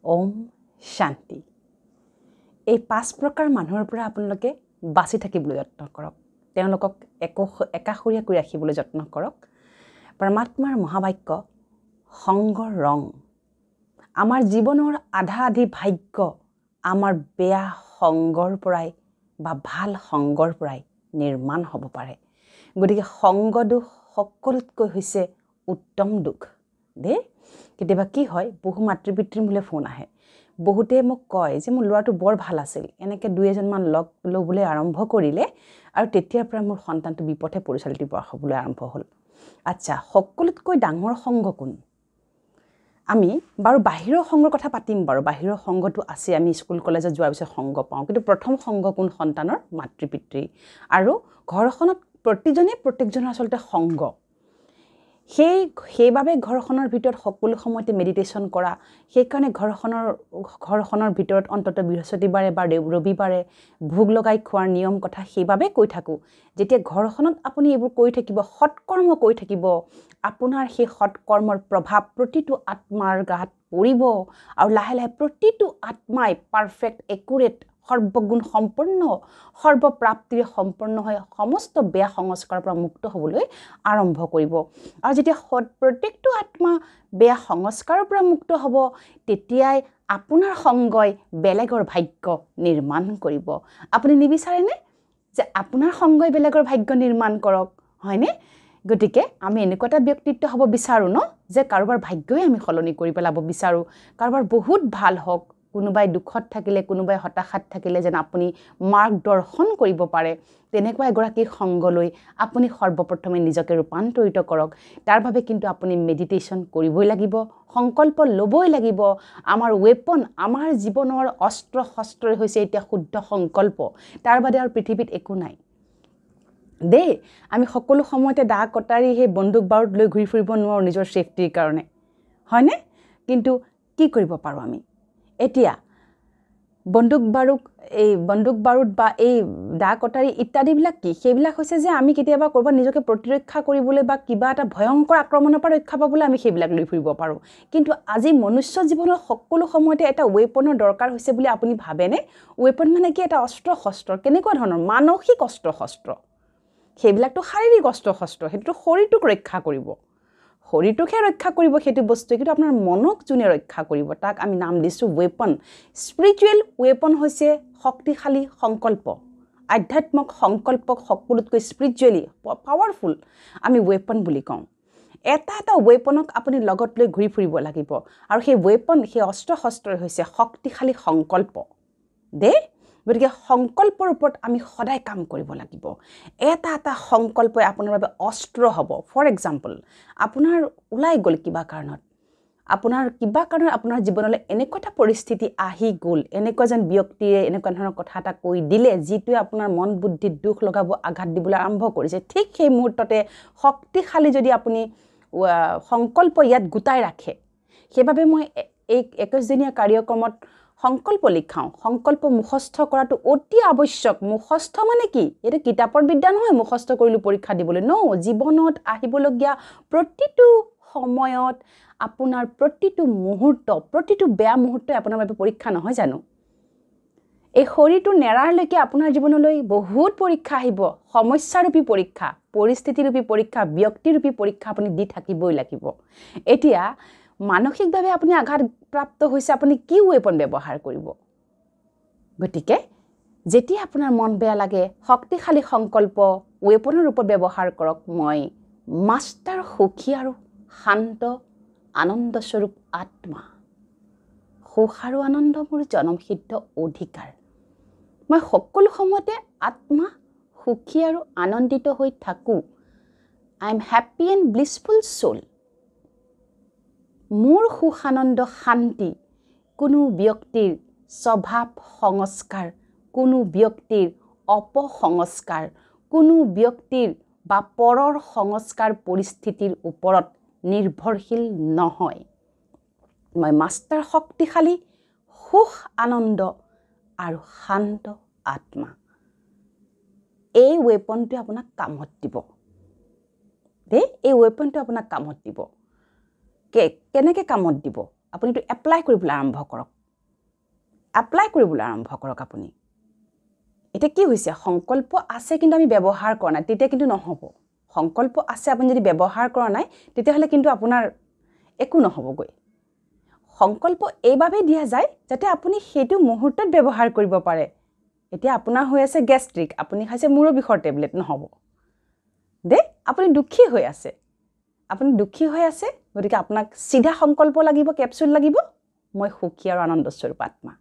ওম শান্তি। এই 5 প্ৰকাৰ মানুহৰ পৰা আপোনালোকে বাচি থাকিবলৈ যত্ন কৰক। তেওঁলোকক একাষৰীয়া কৰি ৰাখিবলৈ যত্ন কৰক। পৰমাত্মাৰ মহাবাক্য সংগৰ ৰং। আমাৰ জীৱনৰ আধা আধি ভাগ্য আমাৰ বেয়া সংগৰ পৰাই বা ভাল সংগৰ পৰাই নিৰ্মাণ হ'ব পাৰে। গতিকে সংগ দুখ সকলোতকৈ হৈছে উত্তম দুখ দেই। কেতিয়াবা কি হয়, বহু মাতৃ পিতৃৰ মোলৈ ফোন আহে। বহুতে মোক কয় যে মোৰ ল'ৰাটো বৰ ভাল আছিল, এনেকৈ 2-এজনমান লগ ল'বলৈ আৰম্ভ কৰিলে আৰু তেতিয়াৰ পৰা মোৰ সন্তানটো বিপথে পৰিচালিত হ'বলৈ আৰম্ভ হ'ল। আচ্ছা, সকলোতকৈ ডাঙৰ সংগ কোন? আমি বাৰু বাহিৰৰ সংগৰ কথা পাতিম বাৰু, বাহিৰৰ সংগটো আছে, আমি স্কুল কলেজত যোৱাৰ পিছত সংগ পাওঁ, কিন্তু প্ৰথম সংগ কোন? সন্তানৰ মাতৃ পিতৃ। আৰু ঘৰখনত প্ৰত্যেকজনৰ আচলতে সংগ। সেইবাবে ঘৰখনৰ ভিতৰত সকলো সময়তে মেডিটেশ্যন কৰা, সেইকাৰণে ঘৰখনৰ ভিতৰত অন্তত বৃহস্পতিবাৰে বা ৰবিবাৰে ভোগ লগাই খোৱাৰ নিয়ম কথা সেইবাবে কৈ থাকোঁ। যেতিয়া ঘৰখনত আপুনি এইবোৰ কৰি থাকিব, সৎকৰ্ম কৰি থাকিব, আপোনাৰ সেই সৎকৰ্মৰ প্ৰভাৱ প্ৰতিটো আত্মাৰ গাত পৰিব আৰু লাহে লাহে প্ৰতিটো আত্মাই পাৰফেক্ট, একুৰেট, সৰ্বগুণ সম্পন্ন, সৰ্বপ্ৰাপ্তিৰে সম্পন্ন হৈ সমস্ত বেয়া সংস্কাৰৰ পৰা মুক্ত হ'বলৈ আৰম্ভ কৰিব। আৰু যেতিয়া প্ৰত্যেকটো আত্মা বেয়া সংস্কাৰৰ পৰা মুক্ত হ'ব, তেতিয়াই আপোনাৰ সংগই বেলেগৰ ভাগ্য নিৰ্মাণ কৰিব। আপুনি নিবিচাৰেনে যে আপোনাৰ সংগই বেলেগৰ ভাগ্য নিৰ্মাণ কৰক? হয়নে? গতিকে আমি এনেকুৱা এটা ব্যক্তিত্ব হ'ব বিচাৰোঁ ন, যে কাৰোবাৰ ভাগ্যই আমি সলনি কৰি পেলাব বিচাৰোঁ। কাৰোবাৰ বহুত ভাল হওক, কোনোবাই দুখত থাকিলে, কোনোবাই হতাশাত থাকিলে যেন আপুনি মাৰ্গদৰ্শন কৰিব পাৰে, তেনেকুৱা এগৰাকী সংগ লৈ আপুনি সৰ্বপ্ৰথমে নিজকে ৰূপান্তৰিত কৰক। তাৰ বাবে কিন্তু আপুনি মেডিটেশ্যন কৰিবই লাগিব, সংকল্প ল'বই লাগিব। আমাৰ ৱেপন, আমাৰ জীৱনৰ অস্ত্ৰ শস্ত্ৰই হৈছে এতিয়া শুদ্ধ সংকল্প। তাৰ বাদে আৰু পৃথিৱীত একো নাই দেই। আমি সকলো সময়তে দা কটাৰী সেই বন্দুক বাৰুদ লৈ ঘূৰি ফুৰিব নোৱাৰোঁ নিজৰ ছেফটিৰ কাৰণে, হয়নে? কিন্তু কি কৰিব পাৰোঁ আমি এতিয়া? বন্দুক বাৰুদ বা এই দা কটাৰী ইত্যাদিবিলাক কি? সেইবিলাক হৈছে যে আমি কেতিয়াবা ক'ৰবাত নিজকে প্ৰতিৰক্ষা কৰিবলৈ বা কিবা এটা ভয়ংকৰ আক্ৰমণৰ পৰা ৰক্ষা পাবলৈ আমি সেইবিলাক লৈ ফুৰিব পাৰোঁ। কিন্তু আজি মনুষ্য জীৱনৰ সকলো সময়তে এটা ৱেপনৰ দৰকাৰ হৈছে বুলি আপুনি ভাবেনে? ৱেপন মানে কি? এটা অস্ত্ৰ শস্ত্ৰ। কেনেকুৱা ধৰণৰ? মানসিক অস্ত্ৰ শস্ত্ৰ। সেইবিলাকতো শাৰীৰিক অস্ত্ৰ শস্ত্ৰ, সেইটোতো শৰীৰটোক ৰক্ষা কৰিব, শৰীৰটোকহে ৰক্ষা কৰিব সেইটো বস্তুৱে, কিন্তু আপোনাৰ মনক যোনে ৰক্ষা কৰিব তাক আমি নাম দিছোঁ ৱেপন। স্পিৰিচুৱেল ৱেপন হৈছে শক্তিশালী সংকল্প। আধ্যাত্মিক সংকল্পক সকলোতকৈ স্পিৰিচুৱেলি পাৱাৰফুল আমি ৱেপন বুলি কওঁ। এটা এটা ৱেপনক আপুনি লগত লৈ ঘূৰি ফুৰিব লাগিব। আৰু সেই ৱেপন, সেই অস্ত্ৰ শস্ত্ৰই হৈছে শক্তিশালী সংকল্প দেই। গতিকে সংকল্পৰ ওপৰত আমি সদায় কাম কৰিব লাগিব। এটা এটা সংকল্পই আপোনাৰ বাবে অস্ত্ৰ হ'ব। ফৰ এক্সাম্পল, আপোনাৰ ওলাই গ'ল কিবা কাৰণত, আপোনাৰ জীৱনলৈ এনেকুৱা এটা পৰিস্থিতি আহি গ'ল, এনেকুৱা যেন ব্যক্তিয়ে এনেকুৱা ধৰণৰ কথা এটা কৈ দিলে যিটোৱে আপোনাৰ মন বুদ্ধিত দুখ লগাব, আঘাত দিবলৈ আৰম্ভ কৰিছে। ঠিক সেই মুহূৰ্ততে শক্তিশালী যদি আপুনি সংকল্প ইয়াত গোটাই ৰাখে, সেইবাবে মই এই 21 দিনীয়া কাৰ্যক্ৰমত সংকল্প লিখাওঁ। সংকল্প মুখস্থ কৰাটো অতি আৱশ্যক। মুখস্থ মানে কি? এইটো কিতাপৰ বিদ্যা নহয় মুখস্থ কৰিলোঁ পৰীক্ষা দিবলৈ। জীৱনত আহিবলগীয়া প্ৰতিটো সময়ত আপোনাৰ প্ৰতিটো মুহূৰ্ত, প্ৰতিটো বেয়া মুহূৰ্তই আপোনাৰ বাবে পৰীক্ষা নহয় জানো? এই শৰীৰটো নেৰাৰলৈকে আপোনাৰ জীৱনলৈ বহুত পৰীক্ষা আহিব। সমস্যাৰূপী পৰীক্ষা, পৰিস্থিতিৰূপী পৰীক্ষা, ব্যক্তিৰূপী পৰীক্ষা আপুনি দি থাকিবই লাগিব। এতিয়া মানসিকভাৱে আপুনি আঘাতপ্ৰাপ্ত হৈছে, আপুনি কি ৱেপন ব্যৱহাৰ কৰিব? গতিকে যেতিয়া আপোনাৰ মন বেয়া লাগে, শক্তিশালী সংকল্প ৱেপনৰ ৰূপত ব্যৱহাৰ কৰক। মই মাষ্টাৰ সুখী আৰু শান্ত আনন্দস্বৰূপ আত্মা। সুখ আৰু আনন্দ মোৰ জনমসিদ্ধ অধিকাৰ। মই সকলো সময়তে আত্মা সুখী আৰু আনন্দিত হৈ থাকোঁ। I am happy and ব্লিছফুল চ'ল। মোৰ সুখ আনন্দ শান্তি কোনো ব্যক্তিৰ স্বভাৱ সংস্কাৰ, কোনো ব্যক্তিৰ অপসংস্কাৰ, কোনো ব্যক্তিৰ বা পৰৰ সংস্কাৰ পৰিস্থিতিৰ ওপৰত নিৰ্ভৰশীল নহয়। মই মাষ্টাৰ শক্তিশালী সুখ আনন্দ আৰু শান্ত আত্মা। এই ৱেপনটোৱে আপোনাক কামত দিব দেই। এই ৱেপনটো আপোনাক কামত দিব। কেনেকৈ কামত দিব? আপুনি এইটো এপ্লাই কৰিবলৈ আৰম্ভ কৰক আপুনি এতিয়া কি হৈছে সংকল্প আছে কিন্তু আমি ব্যৱহাৰ কৰা নাই তেতিয়া কিন্তু নহ'ব সংকল্প আছে আপুনি যদি ব্যৱহাৰ কৰা নাই তেতিয়াহ'লে কিন্তু আপোনাৰ একো নহ'বগৈ সংকল্প এইভাবে দিয়া যায় যাতে আপুনি সেইটো মুহূৰ্তত ব্যৱহাৰ কৰিব পাৰে এতিয়া আপোনাৰ হৈ আছে গ্যাস্ট্ৰিক আপুনি খাইছে মূৰৰ বিষৰ টেবলেট নহ'ব দে আপুনি দুখী হৈ আছে গতিকে আপোনাক সিধা সংকল্প লাগিব কেপচুল লাগিব মই সুখী আৰু আনন্দস্বৰূপ আত্মা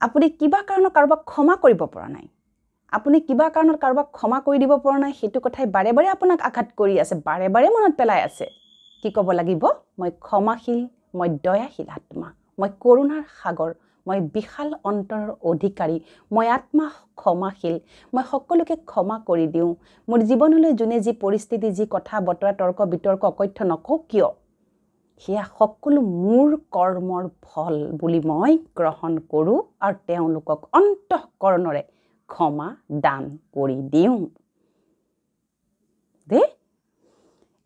আপুনি কিবা কাৰণত কাৰোবাক ক্ষমা কৰিব পৰা নাই আপুনি কিবা কাৰণত কাৰোবাক ক্ষমা কৰি দিব পৰা নাই সেইটো কথাই বাৰে বাৰে আপোনাক আঘাত কৰি আছে বাৰে বাৰে মনত পেলাই আছে কি ক'ব লাগিব মই ক্ষমাশীল মই দয়াশীল আত্মা মই কৰুণাৰ সাগৰ মই বিশাল অন্তৰৰ অধিকাৰী মই আত্মা ক্ষমাশীল মই সকলোকে ক্ষমা কৰি দিওঁ মোৰ জীৱনলৈ যোনে যি পৰিস্থিতি যি কথা বতৰা তৰ্ক বিতৰ্ক অকথ্য নকওঁ কিয় হিয়া সকলো মোৰ কৰ্মৰ ফল বুলি মই গ্ৰহণ কৰোঁ আৰু তেওঁলোকক অন্তঃকৰণৰে ক্ষমা দান কৰি দিওঁ দে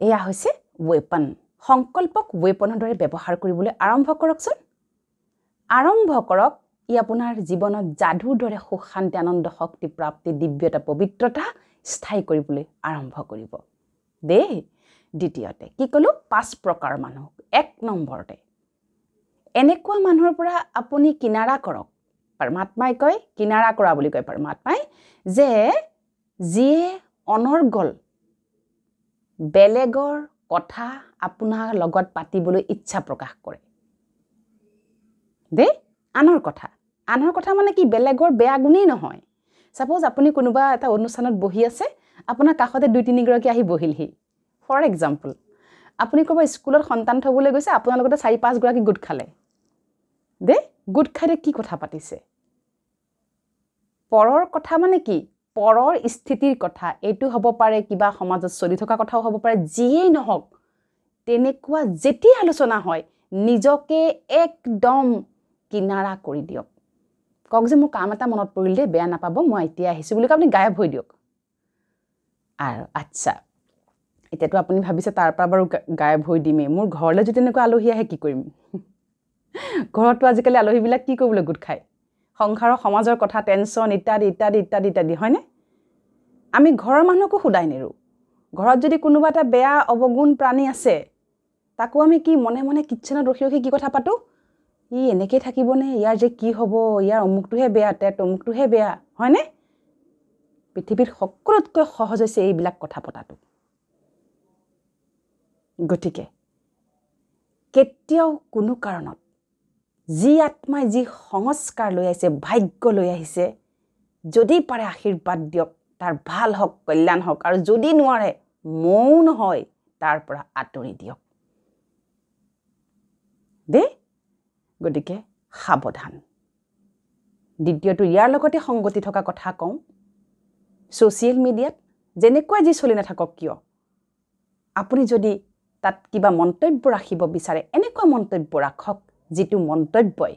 এয়া হৈছে ৱেপন সংকল্পক ৱেপনৰ দৰে ব্যৱহাৰ কৰিবলৈ আৰম্ভ কৰকচোন আৰম্ভ কৰক ই আপোনাৰ জীৱনত যাদুৰ দৰে সুখ শান্তি আনন্দ শক্তি প্ৰাপ্তি দিব্যতা পবিত্ৰতা স্থায়ী কৰিবলৈ আৰম্ভ কৰিব দে দ্বিতীয়তে কি কলো 5 প্ৰকাৰ মানুহ 1 নম্বৰতে এনেকুৱা মানুহৰ পৰা আপুনি কিনাৰা কৰক পৰমাত্মাই কয় কিনাৰা কৰা বুলি কয় পৰমাত্মাই যে যিয়ে অনৰ্গল বেলেগৰ কথা আপোনাৰ লগত পাতিবলৈ ইচ্ছা প্ৰকাশ কৰে দে আনৰ কথা মানে কি বেলেগৰ বেয়া গুণেই নহয় সাপোজ আপুনি কোনোবা এটা অনুষ্ঠানত বহি আছে আপোনাৰ কাষতে 2-3 গৰাকী আহি বহিলহি ফৰ এক্সাম্পল আপুনি ক'ব স্কুলত সন্তান থবলৈ গৈছে আপোনাৰ লগতে 4-5 গৰাকী গুট খালে দে গুট খাইতে কি কথা পাতিছে পৰৰ কথা মানে কি পৰৰ স্থিতিৰ কথা এইটো হ'ব পাৰে কিবা সমাজত চলি থকা কথাও হ'ব পাৰে যিয়েই নহওক তেনেকুৱা যেতিয়া আলোচনা হয় নিজকে একদম কিনাৰা কৰি দিয়ক কক যে মোৰ কাম এটা মনত পৰিল দে বেয়া নাপাব মই এতিয়া আহিছো বুলি আপুনি গায়ব হৈ দিয়ক আৰু আচ্ছা এতিয়াতো আপুনি ভাবিছে তাৰ পৰা বাৰু গায়ব হৈ দিমে মোৰ ঘৰলৈ যদি এনেকুৱা আলহী আহে কি কৰিম ঘৰতো আজিকালি আলহীবিলাক কি কৰিবলৈ গুট খায় সংসাৰৰ সমাজৰ কথা টেনচন ইত্যাদি হয়নে আমি ঘৰৰ মানুহকো খুদাই নেৰো ঘৰত যদি কোনোবা এটা বেয়া অৱগুণ প্ৰাণী আছে তাকো আমি কি মনে মনে কিচেনত ৰখি কি কথা পাতো ই এনেকৈ থাকিবনে ইয়াৰ যে কি হ'ব ইয়াৰ অমুকটোহে বেয়া তমুকটোহে বেয়া হয়নে পৃথিৱীৰ সকলোতকৈ সহজ হৈছে এইবিলাক কথা পতাটো গতিকে কেতিয়াও কোনো কাৰণত যি আত্মাই যি সংস্কাৰ লৈ আহিছে ভাগ্য লৈ আহিছে যদি পাৰে আশীৰ্বাদ দিয়ক তাৰ ভাল হওক কল্যাণ হওক আৰু যদি নোৱাৰে মৌন হয় তাৰ পৰা আঁতৰি দিয়ক দে গতিকে সাৱধান দ্বিতীয়টো ইয়াৰ লগতে সংগতি থকা কথা কওঁ ছ'চিয়েল মিডিয়াত যেনেকৈ যি চলি নাথাকক কিয় আপুনি যদি তাত কিবা মন্তব্য ৰাখিব বিচাৰে এনেকুৱা মন্তব্য ৰাখক যিটো মন্তব্যই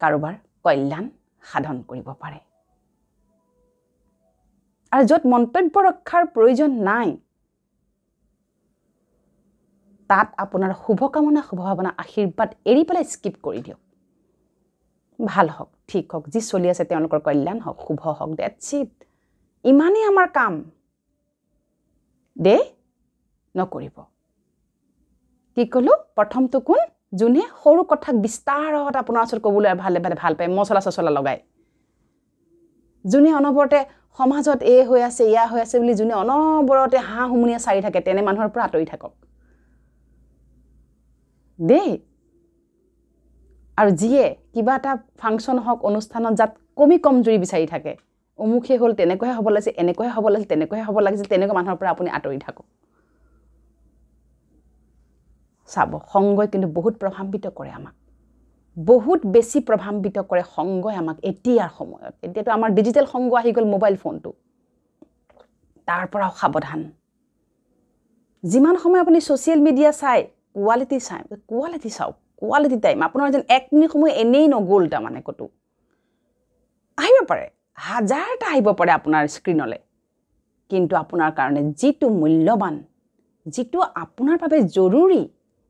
কাৰোবাৰ কল্যাণ সাধন কৰিব পাৰে আৰু য'ত মন্তব্য ৰখাৰ প্ৰয়োজন নাই তাত আপোনাৰ শুভকামনা শুভভাৱনা আশীৰ্বাদ এৰি পেলাই স্কিপ কৰি দিয়ক ভাল হওক ঠিক হওক যি চলি আছে তেওঁলোকৰ কল্যাণ হওক শুভ হওক দ্যাটছ ইট ইমানেই আমাৰ কাম দে নকৰিব কি ক'লো প্ৰথমটো কোন যোনে সৰু কথাক বিস্তাৰত আপোনাৰ ওচৰত ক'বলৈ ভাল পায় মছলা লগায় যোনে অনবৰতে সমাজত হৈ আছে ইয়া হৈ আছে বুলি যোনে অনবৰতে হাঁ হুমুনিয়া চাৰি থাকে তেনে মানুহৰ পৰা আঁতৰি থাকক দে আৰু যিয়ে কিবা এটা ফাংচন হওক অনুষ্ঠানত যাত কমজুৰি বিচাৰি থাকে অমুখে হ'ল তেনেকৈহে হ'ব লাগিছে এনেকৈহে হ'ব লাগিছিল তেনেকৈহে হ'ব লাগিছিল তেনেকুৱা মানুহৰ পৰা আপুনি আঁতৰি থাকক চাব সংগই কিন্তু বহুত প্ৰভাৱিত কৰে আমাক বহুত বেছি প্ৰভাৱিত কৰে সংগই আমাক এতিয়াৰ সময়ত এতিয়াতো আমাৰ ডিজিটেল সংগ আহি গ'ল মোবাইল ফোনটো তাৰ পৰাও সাৱধান যিমান সময় আপুনি ছ'চিয়েল মিডিয়া চাই কোৱালিটি টাইম আপোনাৰ যেন 1 মিনিট সময় এনেই নগ'ল তাৰমানে ক'তো আহিব পাৰে হাজাৰটা আহিব পাৰে আপোনাৰ স্ক্ৰীনলৈ কিন্তু আপোনাৰ কাৰণে যিটো মূল্যৱান যিটো আপোনাৰ বাবে জৰুৰী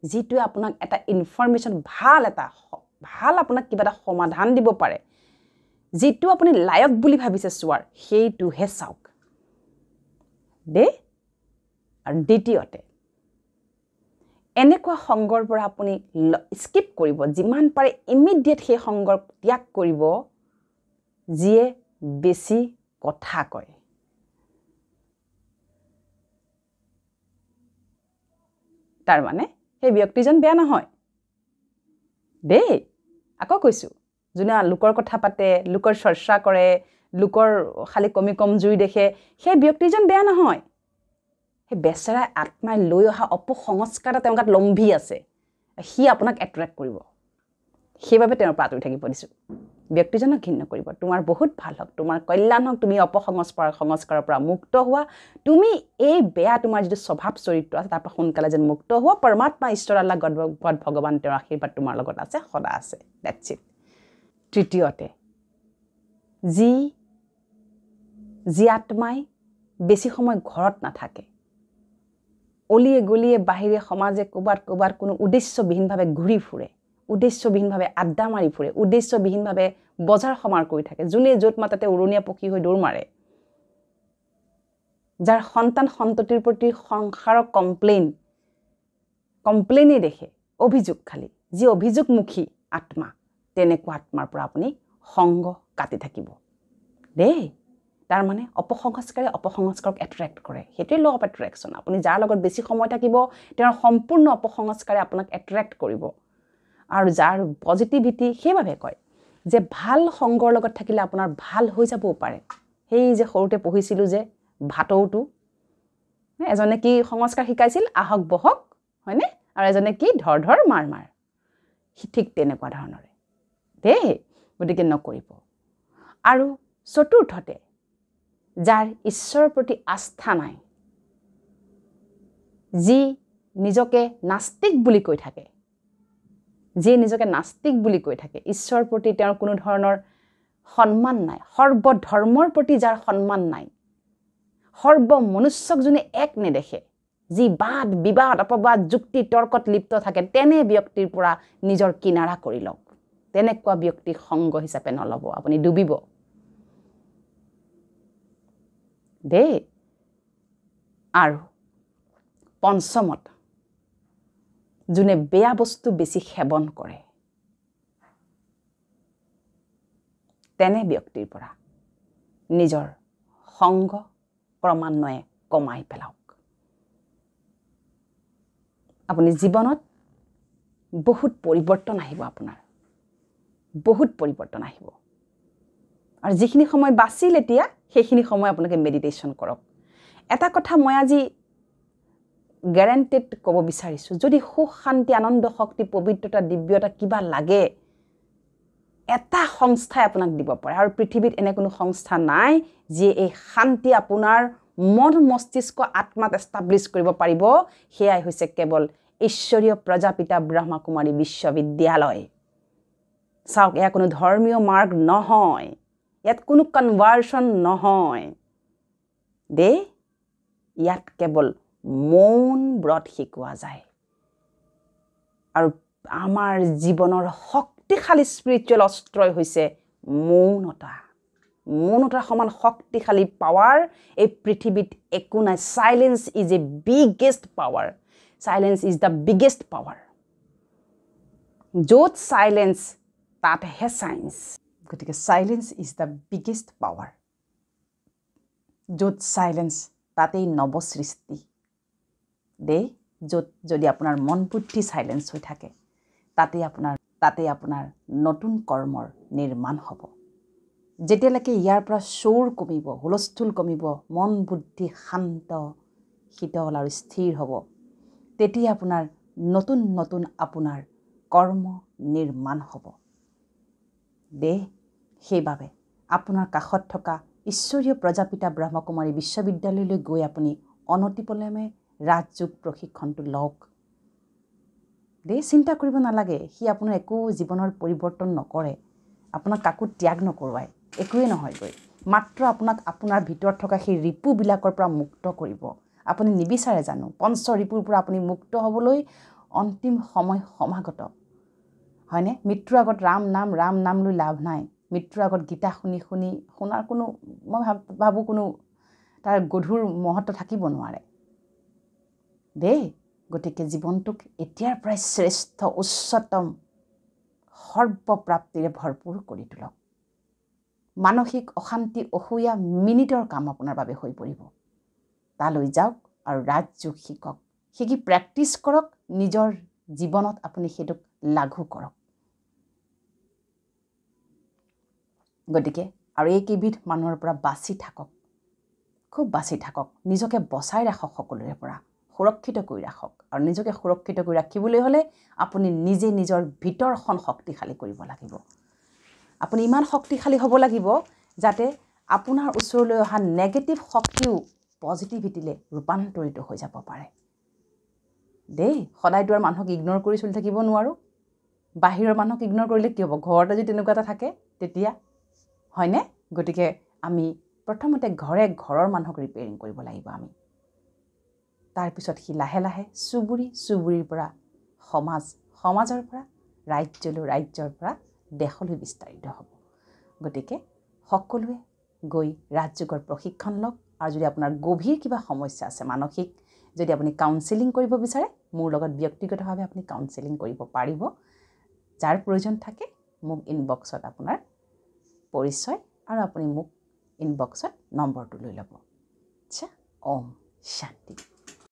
যিটোৱে আপোনাক এটা ইনফৰমেশ্যন ভাল আপোনাক কিবা এটা সমাধান দিব পাৰে, যিটো আপুনি লায়ক বুলি ভাবিছে চোৱাৰ, সেইটোহে চাওক দেই। আৰু দ্বিতীয়তে, এনেকুৱা সংগৰ পৰা আপুনি স্কিপ কৰিব, যিমান পাৰে ইমিডিয়েট সেই সংগৰ ত্যাগ কৰিব যিয়ে বেছি কথা কয়। তাৰ মানে সেই ব্যক্তিজন বেয়া নহয় দেই। আকৌ কৈছোঁ, যোনে লোকৰ কথা পাতে, লোকৰ চৰ্চা কৰে, লোকৰ খালি কমজুৰি দেখে, সেই ব্যক্তিজন বেয়া নহয়। সেই বেচেৰা আত্মাই লৈ অহা অপসংস্কাৰ এটা তেওঁৰ গাত লম্ভি আছে, সি আপোনাক এট্ৰেক্ট কৰিব। সেইবাবে তেওঁৰ পৰা আঁতৰি থাকিব দিছোঁ। ব্যক্তিজনক ঘৃণ নকৰিব। তোমাৰ বহুত ভাল হওক, তোমাৰ কল্যাণ হওক, তুমি অপসংস্কাৰৰ পৰা মুক্ত হোৱা, তুমি এই বেয়া তোমাৰ যিটো স্বভাৱ চৰিত্ৰ আছে তাৰ পৰা সোনকালে যেন মুক্ত হোৱা। পৰমাত্মা ঈশ্বৰ আল্লাহ গড ভগৱান তেওঁৰ আশীৰ্বাদ তোমাৰ লগত আছে, সদা আছে। That's it. তৃতীয়তে, যি আত্মাই বেছি সময় ঘৰত নাথাকে, অলিয়ে গলিয়ে বাহিৰে সমাজে ক'ৰবাত কোনো উদ্দেশ্যবিহীনভাৱে ঘূৰি ফুৰে, উদ্দেশ্যবিহীনভাৱে আড্ডা মাৰি ফুৰে, উদ্দেশ্যবিহীনভাৱে বজাৰ সমাৰ কৰি থাকে, যোনে য'ত মাতাতে উৰণীয়া পক্ষী হৈ দৌৰ মাৰে, যাৰ সন্ততিৰ প্ৰতি সংসাৰৰ কমপ্লেইনেই দেখে, অভিযোগ খালী, যি অভিযোগমুখী আত্মা, তেনেকুৱা আত্মাৰ পৰা আপুনি সংগ কাটি থাকিব দেই। তাৰমানে অপসংস্কাৰক এট্ৰেক্ট কৰে, সেইটোৱে ল' অফ এট্ৰেকশ্যন। আপুনি যাৰ লগত বেছি সময় থাকিব, তেওঁৰ সম্পূৰ্ণ অপসংস্কাৰে আপোনাক এট্ৰেক্ট কৰিব। আৰু যাৰ পজিটিভিটি, সেইবাবে কয় যে ভাল সংগৰ লগত থাকিলে আপোনাৰ ভাল হৈ যাবও পাৰে। সেই যে সৰুতে পঢ়িছিলোঁ যে ভাটৌটো, এজনে কি সংস্কাৰ শিকাইছিল, আহক বহক, হয়নে? আৰু এজনে কি ধৰ মাৰ। ঠিক তেনেকুৱা ধৰণৰে দেই। গতিকে নকৰিব। আৰু চতুৰ্থতে, যাৰ ঈশ্বৰৰ প্ৰতি আস্থা নাই, যি নিজকে নাস্তিক বুলি কৈ থাকে, ঈশ্বৰৰ প্ৰতি তেওঁৰ কোনো ধৰণৰ সন্মান নাই, সৰ্বধৰ্মৰ প্ৰতি যাৰ সন্মান নাই, সৰ্বমনুষ্যক যোনে এক নেদেখে, যি বাদ বিবাদ অপবাদ যুক্তি তৰ্কত লিপ্ত থাকে, তেনে ব্যক্তিৰ পৰা নিজৰ কিনাৰা কৰি লওক। তেনেকুৱা ব্যক্তিক সংগ হিচাপে নল'ব, আপুনি ডুবিব দেই। আৰু পঞ্চমত, যোনে বেয়া বস্তু বেছি সেৱন কৰে, তেনে ব্যক্তিৰ পৰা নিজৰ সংগ ক্ৰমান্বয়ে কমাই পেলাওক। আপুনি জীৱনত বহুত পৰিৱৰ্তন আহিব, আপোনাৰ বহুত পৰিৱৰ্তন আহিব। আৰু যিখিনি সময় বাচিল এতিয়া, সেইখিনি সময় আপোনালোকে মেডিটেশ্যন কৰক। এটা কথা মই আজি গেৰাণ্টেড ক'ব বিচাৰিছোঁ, যদি সুখ শান্তি আনন্দ শক্তি পবিত্ৰতা দিব্যতা কিবা লাগে, এটা সংস্থাই আপোনাক দিব পাৰে। আৰু পৃথিৱীত এনে কোনো সংস্থা নাই যিয়ে এই শান্তি আপোনাৰ মন মস্তিষ্ক আত্মাত এষ্টাব্লিছ কৰিব পাৰিব। সেয়াই হৈছে কেৱল ঈশ্বৰীয় প্ৰজাপিতা ব্ৰহ্মকুমাৰী বিশ্ববিদ্যালয়। চাওক, এয়া কোনো ধৰ্মীয় মাৰ্গ নহয়, ইয়াত কোনো কনভাৰ্চন নহয় দেই। ইয়াত কেৱল মৌন ব্ৰত শিকোৱা যায়। আৰু আমাৰ জীৱনৰ শক্তিশালী স্পিৰিচুৱেল অস্ত্ৰই হৈছে মৌনতাৰ সমান শক্তিশালী পাৱাৰ এই পৃথিৱীত একো নাই। Silence is a biggest power. Silence is the biggest power. য'ত চাইলেন্স তাতহে চাইন্স। গতিকে silence is the biggest power. য'ত চাইলেন্স তাতেই নৱসৃষ্টি দেই। য'ত যদি আপোনাৰ মন বুদ্ধি চাইলেন্স হৈ থাকে, তাতে আপোনাৰ নতুন কৰ্মৰ নিৰ্মাণ হ'ব। যেতিয়ালৈকে ইয়াৰ পৰা চোৰ কমিব, হুলস্থুল কমিব, মন বুদ্ধি শান্ত শীতল আৰু স্থিৰ হ'ব, তেতিয়া আপোনাৰ নতুন আপোনাৰ কৰ্ম নিৰ্মাণ হ'ব দেই। সেইবাবে আপোনাৰ কাষত থকা ঈশ্বৰীয় প্ৰজাপিতা ব্ৰহ্মকুমাৰী বিশ্ববিদ্যালয়লৈ গৈ আপুনি অনতিপলমে ৰাজযোগ প্ৰশিক্ষণটো লওক দেই। চিন্তা কৰিব নালাগে, সি আপোনাৰ একো জীৱনৰ পৰিৱৰ্তন নকৰে, আপোনাক কাকো ত্যাগ নকৰোৱাই, একোৱেই নহয়গৈ। মাত্ৰ আপোনাক আপোনাৰ ভিতৰত থকা সেই ৰিপুবিলাকৰ পৰা মুক্ত কৰিব। আপুনি নিবিচাৰে জানো পঞ্চ ৰিপুৰ পৰা আপুনি মুক্ত হ'বলৈ অন্তিম সময় সমাগত হয়নে মৃত্যুৰ আগত ৰাম নাম লৈ লাভ নাই মৃত্যুৰ আগত গীতা শুনাৰ কোনো মই ভাবোঁ কোনো তাৰ গধুৰ মহত্ব থাকিব নোৱাৰে দেই গতিকে জীৱনটোক এতিয়াৰ পৰাই শ্ৰেষ্ঠ উচ্চতম সৰ্বপ্ৰাপ্তিৰে ভৰপূৰ কৰি তোলক মানসিক অশান্তি অসূয়া মিনিটৰ কাম আপোনাৰ বাবে হৈ পৰিব তালৈ যাওক আৰু ৰাজযোগ শিকি প্ৰেক্টিছ কৰক নিজৰ জীৱনত আপুনি সেইটোক লাগু কৰক গতিকে আৰু এইকেইবিধ মানুহৰ পৰা বাছি থাকক খুব বাছি থাকক নিজকে বচাই ৰাখক সকলোৰে পৰা সুৰক্ষিত কৰি ৰাখক আৰু নিজকে সুৰক্ষিত কৰি ৰাখিবলৈ হ'লে আপুনি নিজে নিজৰ ভিতৰখন শক্তিশালী কৰিব লাগিব আপুনি ইমান শক্তিশালী হ'ব লাগিব যাতে আপোনাৰ ওচৰলৈ অহা নেগেটিভ শক্তিও পজিটিভিটিলে ৰূপান্তৰিত হৈ যাব পাৰে দেই সদায়তো আৰু মানুহক ইগনোৰ কৰি চলি থাকিব নোৱাৰো বাহিৰৰ মানুহক ইগনোৰ কৰিলে কি হ'ব ঘৰতে যদি তেনেকুৱা এটা থাকে তেতিয়া হয়নে গতিকে আমি প্ৰথমতে ঘৰৰ মানুহক ৰিপেয়াৰিং কৰিব লাগিব আমি তাৰপিছত সি লাহে লাহে চুবুৰীৰ পৰা সমাজৰ পৰা ৰাজ্যৰ পৰা দেশলৈ বিস্তাৰিত হ'ব গতিকে সকলোৱে গৈ ৰাজযোগৰ প্ৰশিক্ষণ লওক আৰু যদি আপোনাৰ গভীৰ কিবা সমস্যা আছে মানসিক যদি আপুনি কাউন্সেলিং কৰিব বিচাৰে মোৰ লগত ব্যক্তিগতভাৱে আপুনি কাউন্সেলিং কৰিব পাৰিব যাৰ প্ৰয়োজন থাকে মোক ইনবক্সত আপোনাৰ পৰিচয় আৰু আপুনি মোক ইনবক্সত নম্বৰটো লৈ ল'ব আচ্ছা ওম শান্তি